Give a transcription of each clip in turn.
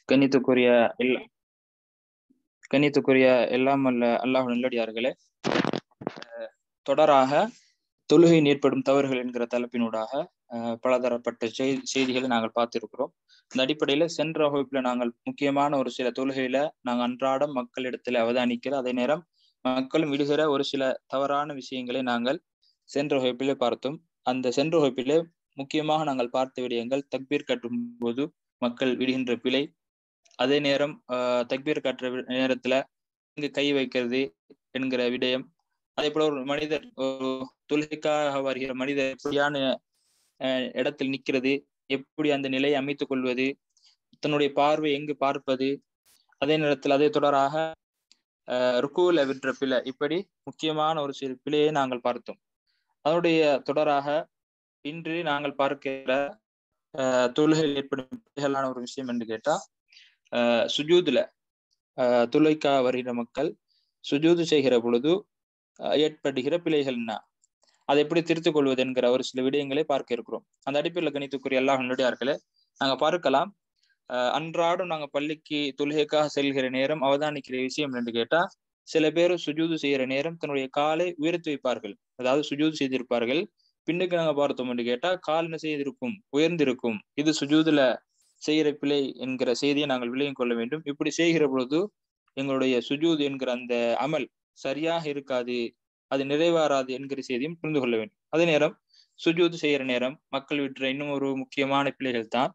கண்ணியத்துக்குரிய எல்லா கண்ணியத்துக்குரிய எல்லாம் அல்ல அல்லாஹ் நல்லடியார்களே, தொடராக தொழுகையில் ஏற்படும் தவறுகள் என்கிற தலைப்பினூடாக பலதரப்பட்ட செய்திகளை நாங்கள் பார்த்திருக்கிறோம். இந்த அடிப்படையில சென்ற வகுப்புல நாங்கள் முக்கியமான ஒரு சில தொழுகையில நாங்கள் அன்றாடம் மக்களிடத்துல அவதானிக்கிற, அதே நேரம் மக்களும் விடுகிற ஒரு சில தவறான விஷயங்களை நாங்கள் சென்ற வகுப்பிலே பார்த்தோம். அந்த சென்ற வகுப்பிலே முக்கியமாக நாங்கள் பார்த்த விடயங்கள் தக்பீர் கட்டும் போது மக்கள் விடுகின்ற பிழை, அதே நேரம் தக்பீர் கட்டுற நேரத்துல இங்கு கை வைக்கிறது என்கிற விடயம், அதே போல ஒரு மனிதர் ஒரு தொழுகைக்காக வருகிற மனிதர் சரியான இடத்தில் நிற்கிறது, எப்படி அந்த நிலையை அமைத்துக் கொள்வது, தன்னுடைய பார்வை எங்கு பார்ப்பது, அதே நேரத்தில் அதே தொடராக ருக்குல விற்ற பிழை, இப்படி முக்கியமான ஒரு சில பிழையை நாங்கள் பார்த்தோம். அதனுடைய தொடராக இன்று நாங்கள் பார்க்கிற தொழுகையில் ஏற்படும் பிழைகளான ஒரு விஷயம் என்று கேட்டா, சுஜூதுல தொழுகைக்காக வருகிற மக்கள் சுஜூது செய்கிற பொழுது ஏற்படுகிற பிழைகள் என்ன, அதை எப்படி திருத்திக் கொள்வது என்கிற ஒரு சில விடயங்களை பார்க்க இருக்கிறோம். அந்த அடிப்படையில் கணித்துக்குரிய எல்லா நல்லடியார்களே, நாங்க பார்க்கலாம். அன்றாடம் நாங்க பள்ளிக்கு தொழுகைக்காக செல்கிற நேரம் அவதானிக்கிற விஷயம் என்று கேட்டா, சில பேர் சுஜூது செய்கிற நேரம் தன்னுடைய காலை உயர்த்தி வைப்பார்கள், அதாவது சுஜூது செய்திருப்பார்கள். பின்னுக்கு நாங்க பார்த்தோம் என்று கேட்டா கால் என்ன செய்திருக்கும், உயர்ந்திருக்கும். இது சுஜூதுல செய்கிற பிழை என்கிற செய்தியை நாங்கள் விளங்கிக் கொள்ள வேண்டும். இப்படி செய்கிற பொழுது எங்களுடைய சுஜூது என்கிற அந்த அமல் சரியாக இருக்காது, அது நிறைவேறாது என்கிற செய்தியும் புரிந்து கொள்ள வேண்டும். அதே நேரம் சுஜூது செய்கிற நேரம் மக்கள் விட்டுற இன்னும் ஒரு முக்கியமான பிழைகள் தான்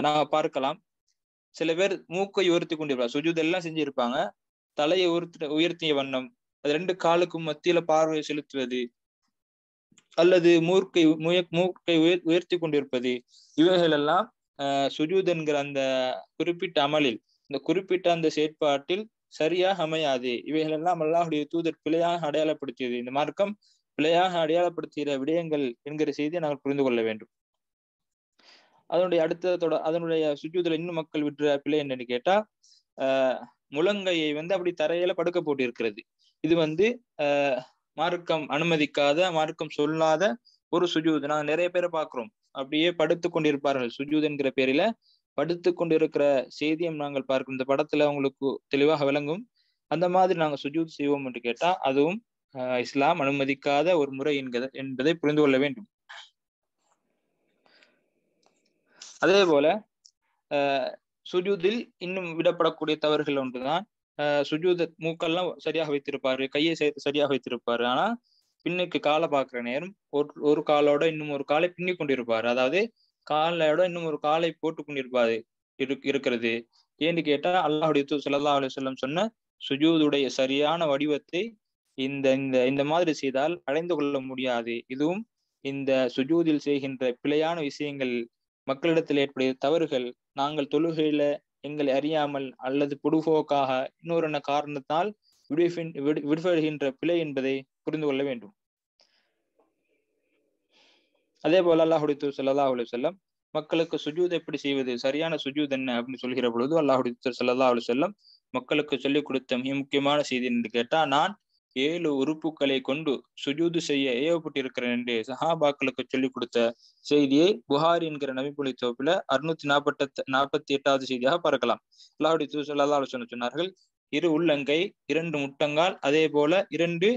நாங்க பார்க்கலாம். சில பேர் மூக்கை உயர்த்தி கொண்டிருப்பாங்க, சுஜூது எல்லாம் செஞ்சிருப்பாங்க, தலையை உயர்த்திய வண்ணம், அது ரெண்டு காலுக்கும் மத்தியில பார்வையை செலுத்துவது, அல்லது மூக்கை உயர்த்தி கொண்டிருப்பது, இவைகள் எல்லாம் சுஜூத் என்கிற அந்த குறிப்பிட்ட அமலில், இந்த குறிப்பிட்ட அந்த செயற்பாட்டில் சரியாக அமையாது. இவைகள் எல்லாம் அல்லாஹ்வுடைய தூதர் பிழையாக அடையாளப்படுத்தியது. இந்த மார்க்கம் பிழையாக அடையாளப்படுத்துகிற விடயங்கள் என்கிற செய்தியை நாங்கள் புரிந்து கொள்ள வேண்டும். அதனுடைய அதனுடைய சுஜூதுல இன்னும் மக்கள் விட்டுற பிழை என்னன்னு கேட்டா, முழங்கையை அப்படி தரையில படுக்க போட்டு இருக்கிறது. இது மார்க்கம் அனுமதிக்காத, மார்க்கம் சொல்லாத ஒரு சுஜூது. நாங்க நிறைய பேரை பார்க்கிறோம், அப்படியே படுத்து கொண்டிருப்பார்கள். சுஜூத் என்கிற பேரில படுத்து கொண்டிருக்கிற செய்தியும் நாங்கள் பார்க்கிறோம். இந்த படத்துல உங்களுக்கு தெளிவாக விளங்கும். அந்த மாதிரி நாங்க சுஜூத் செய்வோம் என்று கேட்டா அதுவும் இஸ்லாம் அனுமதிக்காத ஒரு முறை என்பதை புரிந்து கொள்ள வேண்டும். அதே போல சுஜூதில் இன்னும் விடப்படக்கூடிய தவறுகள் ஒன்றுதான், சுஜூத மூக்கெல்லாம் சரியாக வைத்திருப்பாரு, கையை சரியாக வைத்திருப்பாரு, ஆனா பின்னுக்கு காலை பார்க்கிற நேரம் ஒரு காலோட இன்னும் ஒரு காலை பின்னி கொண்டிருப்பாரு, அதாவது காலோட இன்னும் ஒரு காலை போட்டு கொண்டிருப்பாரு இருக்கிறது. ஏன்னு கேட்டா அல்லாஹ்வுடைய தூதர் ஸல்லல்லாஹு அலைஹி வஸல்லம் சொன்ன சுஜூதுடைய சரியான வடிவத்தை இந்த இந்த இந்த மாதிரி செய்தால் அடைந்து கொள்ள முடியாது. இதுவும் இந்த சுஜூதில் செய்கின்ற பிழையான விஷயங்கள், மக்களிடத்தில் ஏற்படுகிற தவறுகள், நாங்கள் தொழுகையில எங்களை அறியாமல் அல்லது பொடுபோக்காக இன்னொரு காரணத்தால் விடுபடுகின்ற பிழை என்பதை புரிந்து கொள்ள வேண்டும். அதே போல அல்லாஹ்வுடைய தூதர் ஸல்லல்லாஹு அலைஹி வஸல்லம் மக்களுக்கு சுஜூத் எப்படி செய்வது, சரியான சுஜூத் என்ன அப்படின்னு சொல்கிற பொழுது அல்லாஹ்வுடைய தூதர் ஸல்லல்லாஹு அலைஹி வஸல்லம் மக்களுக்கு சொல்லிக் கொடுத்த மிக முக்கியமான செய்தி என்று கேட்டா, நான் 7 உறுப்புகளை கொண்டு சுஜூது செய்ய ஏவப்பட்டிருக்கிறேன் என்று சஹாபாக்களுக்கு சொல்லிக் கொடுத்த செய்தியை புகாரி என்கிற நபிமொழி தொகுப்புல 648வது செய்தியாக பார்க்கலாம். அல்லாஹ்வுடைய தூதர் ஸல்லல்லாஹு அலைஹி வஸல்லம் சொன்னார்கள், 2 உள்ளங்கை, 2 முட்டங்கால், அதே போல 2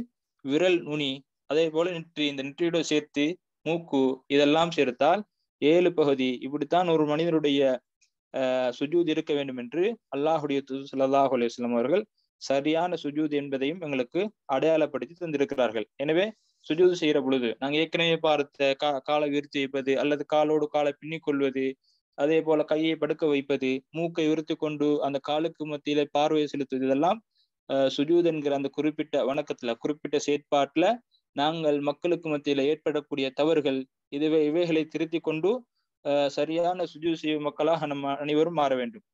விரல் நுனி, அதே போல நெற்றி, இந்த நெற்றியோடு சேர்த்து மூக்கு, இதெல்லாம் சேர்த்தால் 7 பகுதி, இப்படித்தான் ஒரு மனிதனுடைய சுஜூத் இருக்க வேண்டும் என்று அல்லாஹ்வுடைய தூதர் ஸல்லல்லாஹு அலைஹி வஸல்லம் அவர்கள் சரியான சுஜூத் என்பதையும் எங்களுக்கு அடையாளப்படுத்தி தந்திருக்கிறார்கள். எனவே சுஜூத் செய்கிற பொழுது நாங்க ஏற்கனவே பார்த்த காலை உயர்த்தி வைப்பது, அல்லது காலோடு காலை பின்னிக் கொள்வது, அதே போல கையை படுக்க வைப்பது, மூக்கை உயர்த்தி கொண்டு அந்த காலுக்கு மத்தியில பார்வையை செலுத்துவது, இதெல்லாம் சுஜூத் என்கிற அந்த குறிப்பிட்ட வணக்கத்துல, குறிப்பிட்ட செயற்பாட்டுல நாங்கள் மக்களுக்கு மத்தியில ஏற்படக்கூடிய தவறுகள். இவைகளை திருத்தி கொண்டு சரியான சுஜூத் செய்யும் மக்களாக நம்ம அனைவரும் மாற வேண்டும்.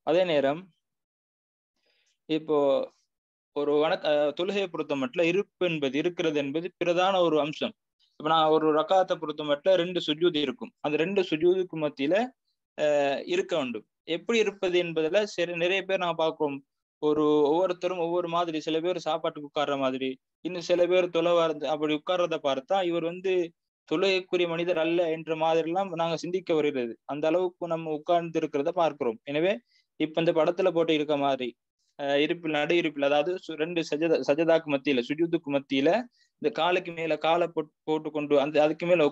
அதே நேரம் இப்போ ஒரு தொழுகையை பொறுத்த மட்டும் இருக்கிறது என்பது பிரதான ஒரு அம்சம். இப்ப நான் ஒரு ரக்காத்தை பொறுத்த மட்டும் 2 சுஜூத் இருக்கும், அந்த 2 சுஜூதுக்கு மத்தியில இருக்க வேண்டும். எப்படி இருப்பது என்பதுல நிறைய பேர் நான் பார்க்கிறோம், ஒவ்வொருத்தரும் ஒவ்வொரு மாதிரி. சில பேர் சாப்பாட்டுக்கு உட்கார்ற மாதிரி, இன்னும் சில பேர் அப்படி உட்கார்றத பார்த்தா இவர் தொழுகைக்குரிய மனிதர் அல்ல என்ற மாதிரி எல்லாம் நாங்க சிந்திக்க வருகிறது. அந்த அளவுக்கு நம்ம உட்கார்ந்து இருக்கிறத பார்க்கிறோம். எனவே இப்ப இந்த படத்துல போட்டு இருக்க மாதிரி இருப்பில் நடு இருப்பில், அதாவது ரெண்டு சஜதாக்கு மத்தியில, சுஜூதுக்கு மத்தியில இந்த காலுக்கு மேல காலை போட்டு கொண்டு அந்த அதுக்கு மேல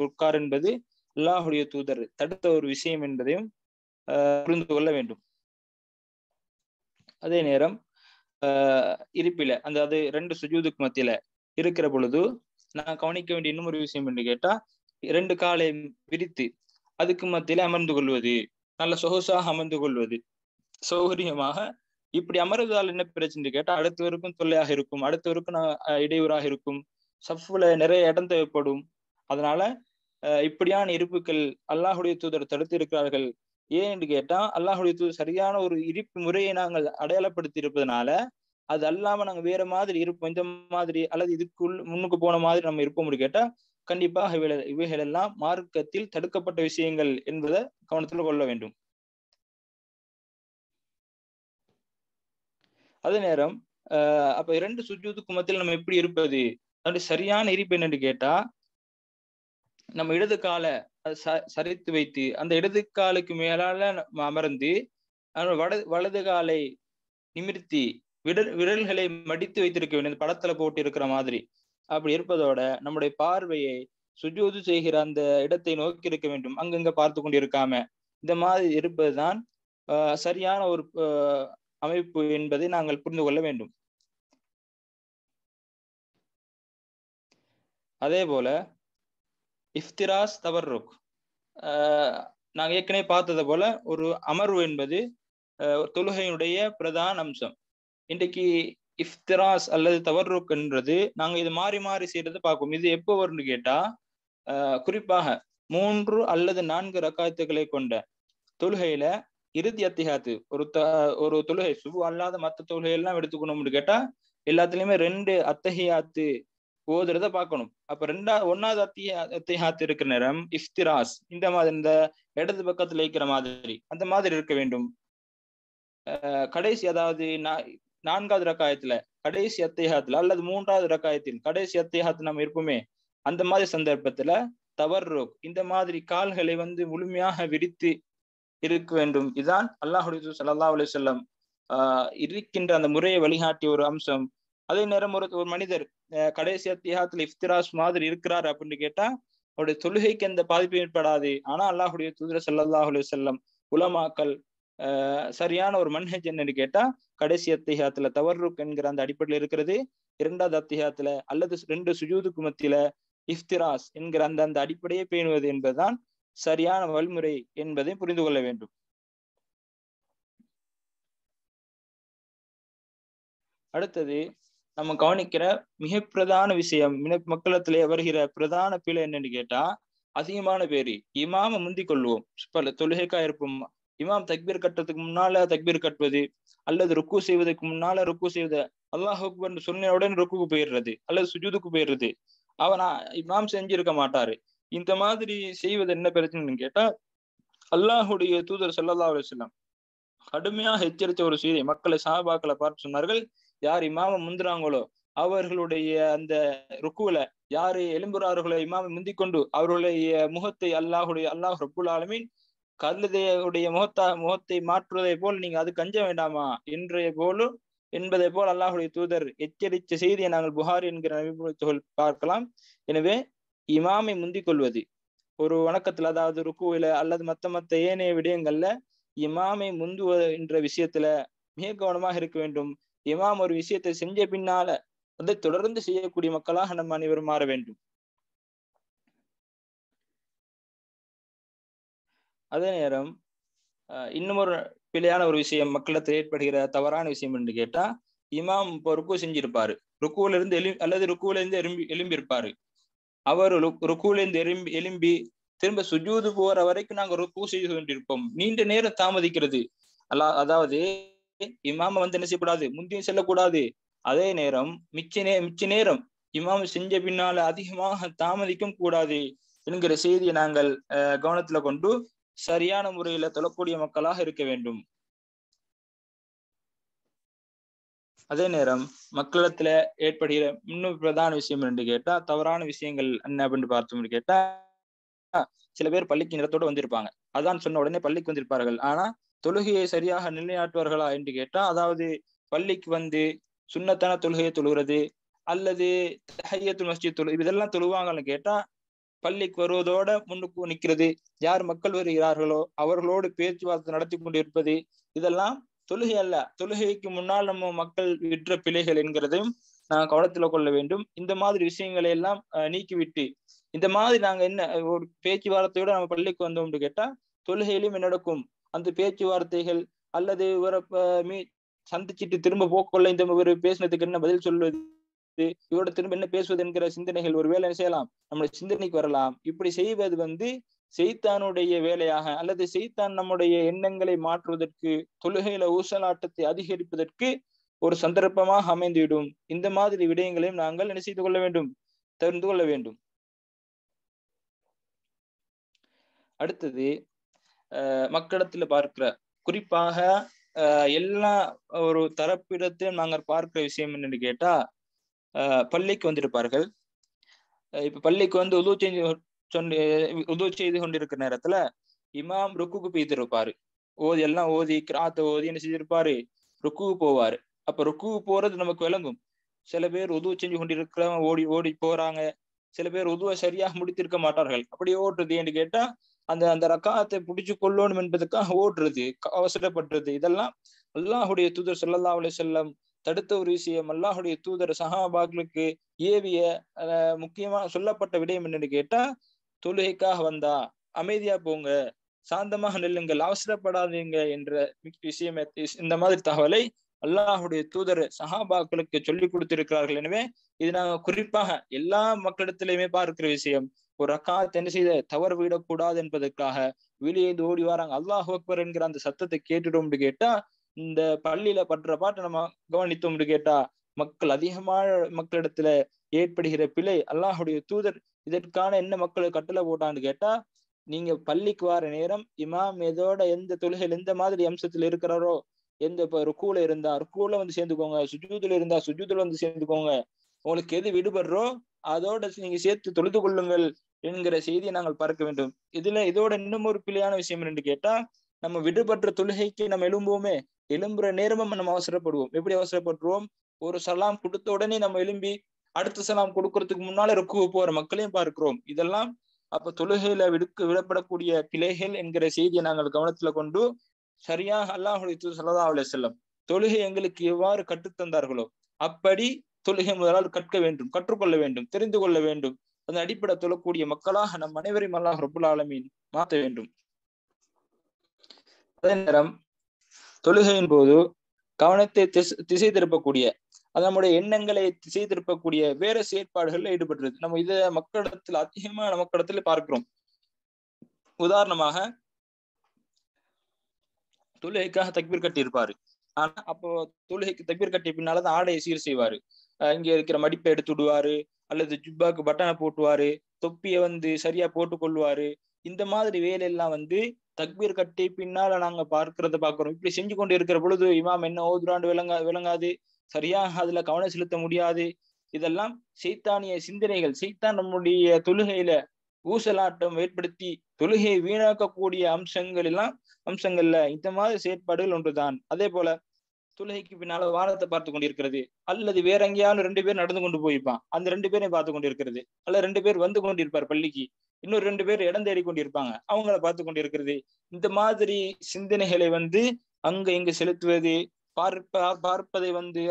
உட்கார் என்பது அல்லாஹுடைய தூதர் தடுத்த ஒரு விஷயம் என்பதையும் புரிந்து கொள்ள வேண்டும். அதே நேரம் இருப்பில அந்த அது ரெண்டு சுஜூதுக்கு மத்தியில இருக்கிற பொழுது நான் கவனிக்க வேண்டிய இன்னும் ஒரு விஷயம் என்று கேட்டா, இரண்டு காலை விரித்து அதுக்கு மத்தியில அமர்ந்து கொள்வது, நல்ல சொகுசாக அமர்ந்து கொள்வது, சௌகரியமாக. இப்படி அமர்வதால் என்ன பிரச்சனை கேட்டா, அடுத்தவருக்கும் தொல்லையாக இருக்கும், அடுத்தவருக்கும் இடையூறாக இருக்கும், சஃப்ல நிறைய இடம் தேவைப்படும். அதனால இப்படியான இருப்புகள் அல்லாஹுடைய தூதர் தடுத்து இருக்கிறார்கள். ஏன் என்று கேட்டா, அல்லாஹுடைய தூதர் சரியான ஒரு இருப்பு முறையை நாங்கள் அடையாளப்படுத்தி இருப்பதனால அது அல்லாம நாங்க வேற மாதிரி இருப்போம், இந்த மாதிரி அல்லது இதுக்குள் முன்னுக்கு போன மாதிரி நம்ம இருப்போம் கேட்டா, கண்டிப்பாக இவைகள் எல்லாம் மார்க்கத்தில் தடுக்கப்பட்ட விஷயங்கள் என்பதை கவனத்தில் கொள்ள வேண்டும். அதே நேரம் அப்ப இரண்டு சுஜூதுக்கு மத்தியில் நம்ம எப்படி இருப்பது, அப்படி சரியான இருப்பு என்னன்னு கேட்டா, நம்ம இடது காலை சரித்து வைத்து அந்த இடது காலுக்கு மேலால அமர்ந்து வலது காலை நிமிர்த்தி விரல்களை மடித்து வைத்திருக்க வேண்டும், படத்துல போட்டு இருக்கிற மாதிரி. அப்படி இருப்பதோட நம்முடைய பார்வையை சுஜூது செய்கிற அந்த இடத்தை நோக்கி இருக்க வேண்டும், அங்கங்க பார்த்து கொண்டு இருக்காம. இந்த மாதிரி இருப்பதுதான் சரியான ஒரு அமைப்பு என்பதை நாங்கள் புரிந்து கொள்ள வேண்டும். அதே போல இஃப்திராஸ் தவர்ருக், நாங்கள் ஏற்கனவே பார்த்தது போல ஒரு அமர்வு என்பது தொழுகையினுடைய பிரதான அம்சம். இன்றைக்கு இஃப்திராஸ் அல்லது தவர்ருக் என்றது நாங்க இது மாறி மாறி செய்யறது பார்ப்போம். இது எப்போ வரும்னு கேட்டா, குறிப்பாக 3 அல்லது 4 ரக்காத்துகளை கொண்ட தொழுகையில இறுதி அத்திஹாத்து, ஒரு தொழுகை சுபு அல்லாத மற்ற தொழுகை எல்லாம் எடுத்துக்கணும்னு கேட்டா எல்லாத்துலயுமே 2 அத்தஹியாத்து ஓதுறத பார்க்கணும். அப்ப ஒன்னாவது அத்திஹாத்து இருக்கிற நேரம் இஃப்திராஸ், இந்த மாதிரி இந்த இடது பக்கத்துல இருக்கிற மாதிரி அந்த மாதிரி இருக்க வேண்டும். கடைசி, அதாவது 4வது ரக்காயத்துல கடைசி அத்திஹாத்துல அல்லது 3வது ரக்காயத்தில் கடைசி அத்திஹாத்து நம்ம இருப்போமே, அந்த மாதிரி சந்தர்ப்பத்துல தவர்ருக், இந்த மாதிரி கால்களை முழுமையாக விரித்து இருக்க வேண்டும். இதுதான் அல்லாஹுடைய தூதர் ஸல்லல்லாஹு அலைஹி வஸல்லம் இருக்கின்ற அந்த முறையை வழிகாட்டிய ஒரு அம்சம். அதே நேரம் ஒரு மனிதர் கடைசி அத்திஹாத்துல இஃப்திராஸ் மாதிரி இருக்கிறார் அப்படின்னு கேட்டா அவருடைய தொழுகைக்கு எந்த பாதிப்பும் ஏற்படாது. ஆனா அல்லாஹுடைய தூதர் ஸல்லல்லாஹு அலைஹி வஸல்லம், உலமாக்கள் சரியான ஒரு மன்ஹஜ் என்னன்னு கேட்டா, கடைசி அத்திஹாத்துல தவர்ருக் என்கிற அந்த அடிப்படையில் இருக்கிறது, 2வது அத்திஹாத்துல அல்லது 2 சுஜூதுக்கு மத்தியில இஃப்திராஸ் என்கிற அந்த அடிப்படையை பேணுவது என்பதுதான் சரியான வழிமுறை என்பதை புரிந்து கொள்ள வேண்டும். அடுத்தது நம்ம கவனிக்கிற மிக பிரதான விஷயம், மக்களத்திலே வருகிற பிரதான பிழை என்னன்னு கேட்டா, அதிகமான பேரு இமாம முந்தி கொள்வோம். பல தொழுகைக்கா இருப்போம், இமாம் தக்பீர் கட்டுறதுக்கு முன்னால தக்பீர் கட்டுவது, அல்லது ருக்கு செய்வதற்கு முன்னால ருக்கு செய்வது, அல்லாஹ் அக்பர் சொன்ன உடனே ருக்குக்கு போயிடுறது அல்லது சுஜூதுக்கு போயிடுறது. அவனா இமாம் செஞ்சிருக்க மாட்டாரு. இந்த மாதிரி செய்வது என்ன பிரச்சனைன்னு கேட்டா, அல்லாஹுடைய தூதர் ஸல்லல்லாஹு அலைஹி வஸல்லம் கடுமையாக எச்சரித்த ஒரு செய்தி. மக்களை சஹாபாக்களை பார்த்து சொன்னார்கள், யார் இமாம முந்துறாங்களோ அவர்களுடைய அந்த ருக்குல யாரு எழும்புறார்களோ இமாமை முந்திக் கொண்டு அவர்களுடைய முகத்தை அல்லாஹ் ரப்புல் ஆலமீன் கழுதையுடைய முகத்தை மாற்றுவதை போல் நீங்க அது கஞ்ச வேண்டாமா என்பதை போல் அல்லாஹுடைய தூதர் எச்சரித்த செய்தியை நாங்கள் புகாரி என்கிற நபிமொழிகள் பார்க்கலாம். எனவே இமாமை முந்திக் கொள்வது ஒரு வணக்கத்துல, அதாவது ருக்குவில அல்லது மத்த ஏனைய விடயங்கள்ல இமாமை முந்துவது என்ற விஷயத்துல மிக கவனமாக இருக்க வேண்டும். இமாம் ஒரு விஷயத்தை செஞ்ச பின்னால அதை தொடர்ந்து செய்யக்கூடிய மக்களாக நம்ம அனைவரும் மாற வேண்டும். அதே நேரம் இன்னும் ஒரு பிழையான ஒரு விஷயம், மக்களிடத்தில் ஏற்படுகிற தவறான விஷயம் என்று கேட்டா, இமாம் இப்போ ருக்கு செஞ்சிருப்பாரு, ருக்குவில இருந்து அல்லது ருக்குவில இருந்து எழும்பி இருப்பாரு. அவர் ருக்குவில இருந்து எழும்பி திரும்ப சுஜூது போற வரைக்கும் நாங்க ருக்கு செய்து கொண்டிருப்போம். நீண்ட நேரம் தாமதிக்கிறது. அதாவது இமாம என்ன செய்யக்கூடாது, முந்தியும் செல்லக்கூடாது. அதே நேரம் மிச்ச நேரம் இமாம் செஞ்ச பின்னால அதிகமாக தாமதிக்கும் கூடாது என்கிற செய்தியை நாங்கள் கவனத்துல கொண்டு சரியான முறையில தொழக்கூடிய மக்களாக இருக்க வேண்டும். அதே நேரம் மக்களிடத்துல ஏற்படுகிற இன்னும் பிரதான விஷயம் என்று கேட்டா, தவறான விஷயங்கள் என்ன அப்படின்னு பார்த்தோம்னு கேட்டா, சில பேர் பள்ளிக்கு நேரத்தோட வந்திருப்பாங்க. அதான் சொன்ன உடனே பள்ளிக்கு வந்திருப்பார்கள். ஆனா தொழுகையை சரியாக நிலைநாட்டுவார்களா என்று கேட்டா, அதாவது பள்ளிக்கு வந்து சுன்னத்தான தொழுகையை தொழுகிறது அல்லது தஹிய்யத்துல் மஸ்ஜித் இதெல்லாம் தொழுவாங்கன்னு கேட்டா, பள்ளிக்கு வருவதோட முன்னுக்கு நிற்கிறது, யார் மக்கள் வருகிறார்களோ அவர்களோடு பேச்சுவார்த்தை நடத்தி கொண்டிருப்பது, இதெல்லாம் தொழுகை அல்ல. தொழுகைக்கு முன்னால் நம்ம மக்கள் விற்ற பிழைகள் என்கிறதையும் நான் கவனத்துல கொள்ள வேண்டும். இந்த மாதிரி விஷயங்களை எல்லாம் நீக்கிவிட்டு, இந்த மாதிரி நாங்க என்ன ஒரு பேச்சுவார்த்தையோட நம்ம பள்ளிக்கு வந்தோம்னு கேட்டா, தொழுகையிலும் என்ன நடக்கும், அந்த பேச்சுவார்த்தைகள் அல்லது ஒரு சந்திச்சுட்டு திரும்ப போக்கொள்ள இந்த ஒரு பேசினதுக்கு என்ன பதில் சொல்வது, இவரோட திரும்ப என்ன பேசுவது என்கிற சிந்தனைகள் ஒரு வேலை செய்யலாம், நம்முடைய சிந்தனைக்கு வரலாம். இப்படி செய்வது வந்து செய்தானுடைய வேலையாக அல்லது செய்தான் நம்முடைய எண்ணங்களை மாற்றுவதற்கு, தொழுகையில ஊசலாட்டத்தை அதிகரிப்பதற்கு ஒரு சந்தர்ப்பமாக அமைந்துவிடும். இந்த மாதிரி விடயங்களையும் நாங்கள் என்ன செய்து கொள்ள வேண்டும், தெரிந்து கொள்ள வேண்டும். அடுத்தது மக்களிடத்துல பார்க்கிற, குறிப்பாக எல்லா ஒரு தரப்பிடத்தையும் நாங்கள் பார்க்கிற விஷயம் என்னன்னு கேட்டா, பள்ளிக்கு வந்திருப்பார்கள். இப்ப பள்ளிக்கு வந்து உது செய்து கொண்டிருக்கிற நேரத்துல இமாம் ருக்குக்கு போய்த்திருப்பாரு. எல்லாம் ஓதி கிராத்த ஓதி என்ன செஞ்சிருப்பாரு, ருக்குக்கு போவாரு. அப்ப ருக்குக்கு போறது நமக்கு விளங்கும். சில பேர் உது செஞ்சு கொண்டிருக்கிறவங்க ஓடி ஓடி போறாங்க. சில பேர் உதுவை சரியாக முடித்திருக்க மாட்டார்கள். அப்படி ஓட்டுறது என்று கேட்டா, அந்த அந்த ரக்காத்தை பிடிச்சு கொள்ளணும் என்பதற்காக ஓடுறது, அவசரப்படுறது, இதெல்லாம் அல்லாஹுடைய தூதர் ஸல்லல்லாஹு அலைஹி வஸல்லம் தடுத்த ஒரு விஷயம். அல்லாஹுடைய தூதர் சஹாபாக்களுக்கு ஏவிய முக்கியமா சொல்லப்பட்ட விடயம் என்னன்னு கேட்டா, தொழுகைக்காக வந்தா அமைதியா போங்க, சாந்தமாக நெல்லுங்கள், அவசரப்படாதீங்க என்ற விஷயம். இந்த மாதிரி தகவலை அல்லாஹுடைய தூதர் சஹாபாக்களுக்கு சொல்லிக் கொடுத்திருக்கிறார்கள். எனவே இது நாங்க குறிப்பாக எல்லா மக்களிடத்திலுமே பார்க்கிற விஷயம். ஒரு ரக்காத் என்ன செய்த தவறு விடக்கூடாது என்பதற்காக வெளியே ஓடி வராங்க. அல்லாஹ் அக்பர் என்கிற அந்த சத்தத்தை கேட்டுட்டோம்னு கேட்டா, இந்த பள்ளியில படுற பாட்டை நம்ம கவனித்தோம்னு கேட்டா, மக்கள் அதிகமான மக்களிடத்துல ஏற்படுகிற பிழை. அல்லாஹுடைய தூதர் இதற்கான என்ன மக்கள் கட்டளை போட்டான்னு கேட்டா, நீங்க பள்ளிக்கு வர நேரம் இமாம் எதோட எந்த தொழுகையில் எந்த மாதிரி அம்சத்துல இருக்கிறாரோ, எந்த இப்ப ருக்கூல இருந்தா ருக்கூல வந்து சேர்ந்துக்கோங்க, சுஜூதுல இருந்தா சுஜூதுல வந்து சேர்ந்துக்கோங்க, உங்களுக்கு எது விடுபடுறோ அதோட நீங்க சேர்த்து தொழுது கொள்ளுங்கள் என்கிற செய்தியை நாங்கள் பார்க்க வேண்டும். இதோட இன்னும் ஒரு பிழையான விஷயம் என்று கேட்டா, நம்ம விடுபட்ட தொழுகைக்கு நம்ம எழும்புவோமே, எழும்புற நேரமும் நம்ம அவசரப்படுவோம். எப்படி அவசரப்படுவோம், ஒரு சலாம் கொடுத்த உடனே நம்ம எழும்பி அடுத்த சலாம் கொடுக்கறதுக்கு முன்னால ருக்கு போற மக்களையும் பார்க்கிறோம். இதெல்லாம் அப்ப தொழுகையில விடப்படக்கூடிய பிழைகள் என்கிற செய்தியை நாங்கள் கவனத்துல கொண்டு, சரியாக அல்லாஹுடைய தூதர் ஸல்லல்லாஹு அலைஹி வஸல்லம் தொழுகை எங்களுக்கு எவ்வாறு கற்றுத்தந்தார்களோ அப்படி தொழுகை முதலால் கற்க வேண்டும், கற்றுக்கொள்ள வேண்டும், தெரிந்து கொள்ள வேண்டும். அந்த அடிப்படை தொழக்கூடிய மக்களாக நம் அனைவரையும் அல்லாஹ் ரப்புல் ஆலமீன் மாற்ற வேண்டும். அதே நேரம் தொழுகையின் போது கவனத்தை திசை திருப்பக்கூடிய, அது நம்முடைய எண்ணங்களை திசை திருப்பக்கூடிய வேற செயற்பாடுகள்ல ஈடுபட்டுருது. நம்ம இதை மக்களிடத்துல அதிகமான மக்களிடத்துல பார்க்கிறோம். உதாரணமாக தொழுகைக்காக தக்பீர் கட்டி இருப்பாரு. ஆனா அப்போ தொழுகைக்கு தக்பீர் கட்டிய பின்னாலதான் ஆடையை சீர் செய்வாரு. இங்க இருக்கிற மடிப்பை எடுத்து விடுவாரு, அல்லது ஜுப்பாக்கு பட்டனை போட்டுவாரு, தொப்பியை வந்து சரியா போட்டு கொள்வாரு. இந்த மாதிரி வேலையெல்லாம் வந்து தக்பீர் கட்டி பின்னால நாங்க பார்க்கிறோம். இப்படி செஞ்சு கொண்டு இருக்கிற பொழுது இமாம் என்ன ஓதுறாண்டு விளங்காது, சரியாக அதுல கவனம் செலுத்த முடியாது. இதெல்லாம் சைத்தானிய சிந்தனைகள். சைத்தான் நம்முடைய தொழுகையில ஊசலாட்டம் ஏற்படுத்தி தொழுகையை வீணாக்கக்கூடிய அம்சங்கள்ல இந்த மாதிரி செயற்பாடுகள் ஒன்றுதான். அதே போல தொழுகைக்கு பின்னால வானத்தை பார்த்து கொண்டிருக்கிறது, அல்லது வேற எங்கேயாலும் 2 பேர் நடந்து கொண்டு போயிருப்பான், அந்த 2 பேரையும் பார்த்து கொண்டிருக்கிறது, அல்ல 2 பேர் வந்து கொண்டிருப்பார் பள்ளிக்கு, இன்னொரு 2 பேர் இடம் தேடி கொண்டிருப்பாங்க, அவங்கள பார்த்து கொண்டிருக்கிறது. இந்த மாதிரி சிந்தனைகளை வந்து அங்க இங்கு செலுத்துவது, பார்ப்பதை வந்து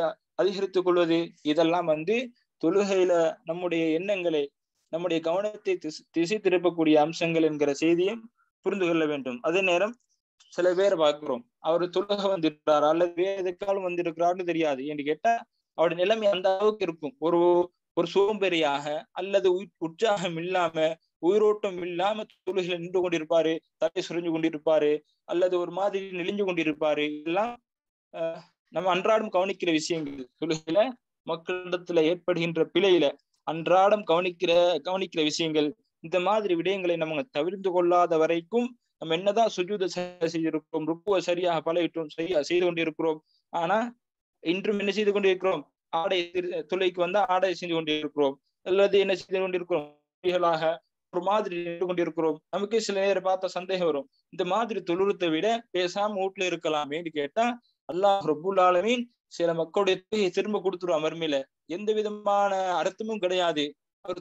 அதிகரித்துக் கொள்வது, இதெல்லாம் வந்து தொழுகையில நம்முடைய எண்ணங்களை, நம்முடைய கவனத்தை திசை திருப்பக்கூடிய அம்சங்கள் என்கிற செய்தியும் புரிந்து கொள்ள வேண்டும். அதே நேரம் சில பேரை பார்க்கிறோம், அவர் தொழுகை வந்திருக்கிறார் அல்லது வேற எதுக்காலும் வந்திருக்கிறாருன்னு தெரியாது. என்று கேட்டா அவருடைய நிலைமை அந்த அளவுக்கு இருக்கும். ஒரு சோம்பேறியாக அல்லது உற்சாகம் இல்லாம, உயிரோட்டம் இல்லாம தொழுகையில நின்று கொண்டிருப்பாரு, தலை சுரிஞ்சு கொண்டிருப்பாரு, அல்லது ஒரு மாதிரி நெளிஞ்சு கொண்டிருப்பாரு. இதெல்லாம் நம்ம அன்றாடம் கவனிக்கிற விஷயங்கள். தொழுகையில மக்களிடத்துல ஏற்படுகின்ற பிழையில அன்றாடம் கவனிக்கிற விஷயங்கள். இந்த மாதிரி விடயங்களை நம்ம தவிர்த்து கொள்ளாத வரைக்கும் நம்ம என்னதான் சுஜூத செய்திருக்கிறோம், ருக்குவை சரியாக பழகிட்டோம், செய்து கொண்டிருக்கிறோம், ஆனா இன்றும் என்ன செய்து கொண்டிருக்கிறோம்? ஆடை தொழுகைக்கு வந்தா ஆடை செஞ்சு கொண்டிருக்கிறோம், அல்லது என்ன செய்து கொண்டிருக்கிறோம்? ஒரு மாதிரி நின்று கொண்டிருக்கிறோம். நமக்கு சில நேரம் பார்த்தா சந்தேகம் வரும். இந்த மாதிரி தொழுறதை விட பேசாம வீட்டுல இருக்கலாமேன்னு கேட்டா, அல்லாஹ் ரப்புல் ஆலமீன் சில மக்களுடைய தொழுகையை திரும்ப கொடுத்துருவான் மறுமையில. எந்த விதமான அர்த்தமும் கிடையாது. அவர்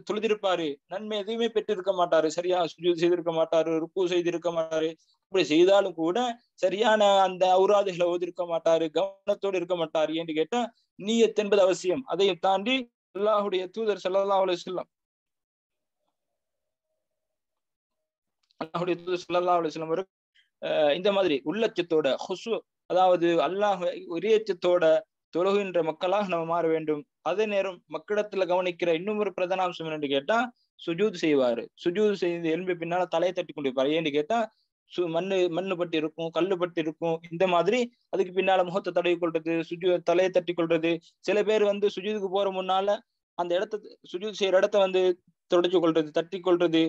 தொழுதிருப்பாரு, நன்மை எதுவுமே பெற்றிருக்க மாட்டாரு, சரியா சுஜூத் செய்திருக்க மாட்டாரு, ருக்கு செய்திருக்க மாட்டாரு. அப்படி செய்தாலும் கூட சரியான அந்த அவுராதுகளை ஓதிருக்க மாட்டாரு, கவனத்தோடு இருக்க மாட்டாரு. என்று கேட்டா, நீயத் என்பது அவசியம். அதையும் தாண்டி அல்லாஹுடைய தூதர் ஸல்லல்லாஹு அலைஹி வஸல்லம் அல்லாஹுடைய தூதர் ஸல்லல்லாஹு அலைஹி வஸல்லம் அவர்கள் இந்த மாதிரி உள்ளச்சத்தோட ஹுசு, அதாவது அல்லாஹ் இறையச்சத்தோட தொழுகின்ற மக்களாக நம்ம மாற வேண்டும். அதே நேரம் மக்களிடத்துல கவனிக்கிற இன்னும் ஒரு பிரதான அம்சம் என்னன்னு கேட்டா, சுஜூத் செய்வாரு. சுஜூத் செய்து எழும்பி பின்னால தலையை தட்டி கொண்டிருப்பாரு. ஏன்னு கேட்டா, மண்ணு பட்டு இருக்கும், கல்லு பட்டு இருக்கும். இந்த மாதிரி அதுக்கு பின்னால முகத்தை தடவி கொள்றது, தலையை தட்டி கொள்றது. சில பேர் வந்து சுஜூதுக்கு போற முன்னால அந்த சுஜூத் செய்யற இடத்த வந்து தொடச்சு கொள்றது, தட்டி கொள்றது,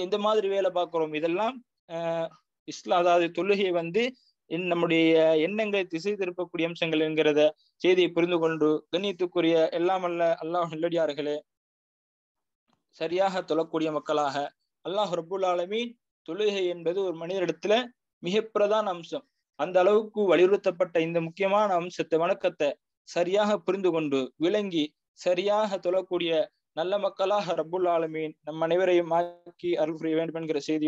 இந்த மாதிரி வேலை பார்க்கிறோம். இதெல்லாம் அஹ் அதாவது தொழுகை வந்து நம்முடைய எண்ணங்களை திசை திருப்பக்கூடிய அம்சங்கள் என்கிறத செய்தியை புரிந்து கொண்டு, கண்ணியத்துக்குரிய எல்லாம் அல்ல அல்லாஹ் நல்லடியார்களே, சரியாக தொழக்கூடிய மக்களாக அல்லாஹ் ரப்புல் ஆலமீன் தொழுகை என்பது ஒரு மனிதரிடத்துல மிக பிரதான அம்சம். அந்த அளவுக்கு வலியுறுத்தப்பட்ட இந்த முக்கியமான அம்சத்தை, வணக்கத்தை சரியாக புரிந்து கொண்டு விளங்கி சரியாக தொழக்கூடிய நல்ல மக்களாக ரப்புல் ஆலமீன் நம் அனைவரையும் ஆக்கி அருள் புரிய வேண்டும் என்கிற செய்தி